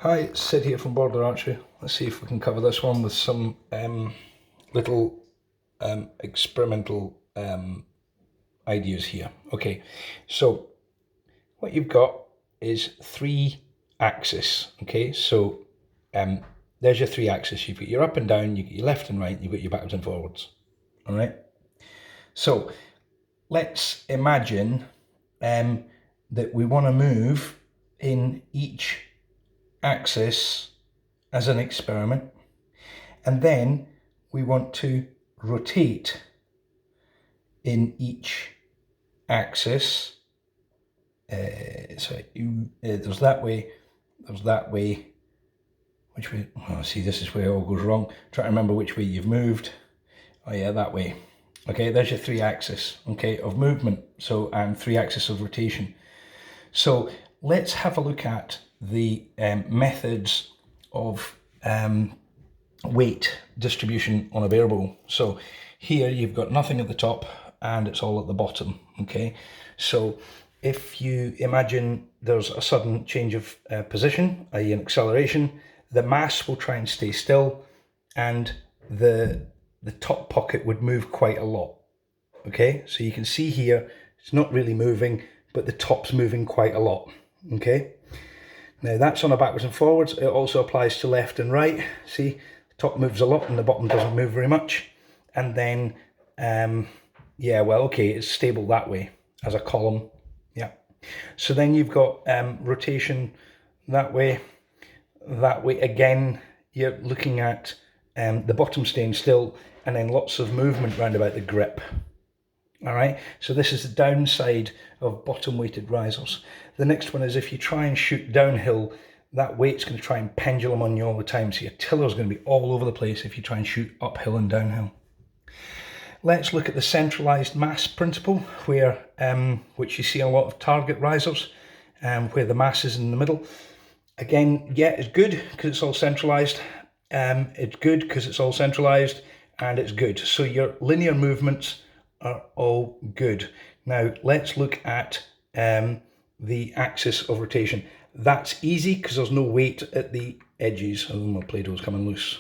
Hi, it's Sid here from Border Archery. Let's see if we can cover this one with some little experimental ideas here. Okay, so what you've got is 3 axes. Okay, so there's your 3 axes. You've got your up and down, you've got your left and right, you've got your backwards and forwards. All right, so let's imagine that we want to move in each axis as an experiment, and then we want to rotate in each axis. There's that way, there's that way. Which way? Oh, see, this is where it all goes wrong. Try to remember which way you've moved. Oh yeah, that way. Okay, there's your 3 axis, okay, of movement. So, and 3 axis of rotation. So let's have a look at the methods of weight distribution on a barebow. So here you've got nothing at the top and it's all at the bottom. Okay, so if you imagine there's a sudden change of position, i.e. an acceleration, the mass will try and stay still and the top pocket would move quite a lot. Okay, so you can see here it's not really moving, but the top's moving quite a lot. Okay, now that's on a backwards and forwards. It also applies to left and right. See, the top moves a lot and the bottom doesn't move very much. And then, yeah, well, okay, it's stable that way as a column. Yeah. So then you've got rotation that way. Again, you're looking at the bottom staying still and then lots of movement round about the grip. All right, so this is the downside of bottom weighted risers. The next one is if you try and shoot downhill, that weight's going to try and pendulum on you all the time. So your tiller's going to be all over the place if you try and shoot uphill and downhill. Let's look at the centralized mass principle, where which you see in a lot of target risers, where the mass is in the middle. Again, yeah, it's good because it's all centralized. It's good because it's all centralized, and it's good. So your linear movements are all good. Now let's look at the axis of rotation. That's easy because there's no weight at the edges. Oh, my Play-Doh's coming loose.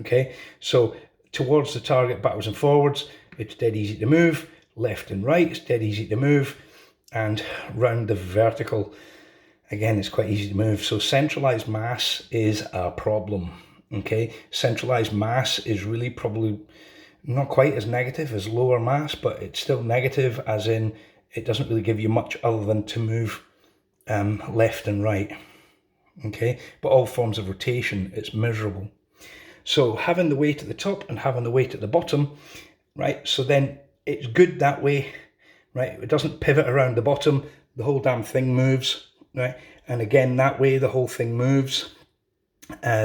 Okay, so towards the target, backwards and forwards, it's dead easy to move. Left and right, it's dead easy to move. And round the vertical, again, it's quite easy to move. So centralized mass is a problem. Okay, centralized mass is really probably not quite as negative as lower mass, but it's still negative as in it doesn't really give you much other than to move left and right. Okay, but all forms of rotation, it's miserable. So having the weight at the top and having the weight at the bottom, right, so then it's good that way, right? It doesn't pivot around the bottom, the whole damn thing moves, right? And again, that way the whole thing moves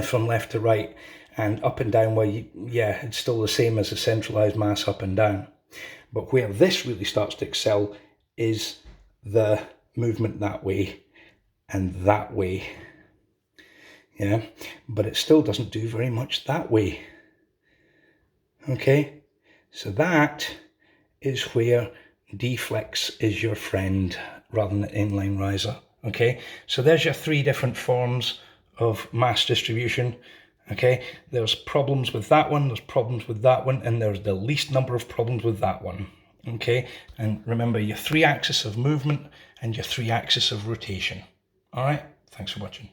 from left to right. And up and down, where yeah, it's still the same as a centralized mass up and down. But where this really starts to excel is the movement that way and that way. Yeah, but it still doesn't do very much that way. Okay, so that is where D-flex is your friend rather than the inline riser. Okay, so there's your 3 different forms of mass distribution. Okay, there's problems with that one, there's problems with that one, and there's the least number of problems with that one. Okay, and remember your 3 axis of movement and your 3 axis of rotation. All right, thanks for watching.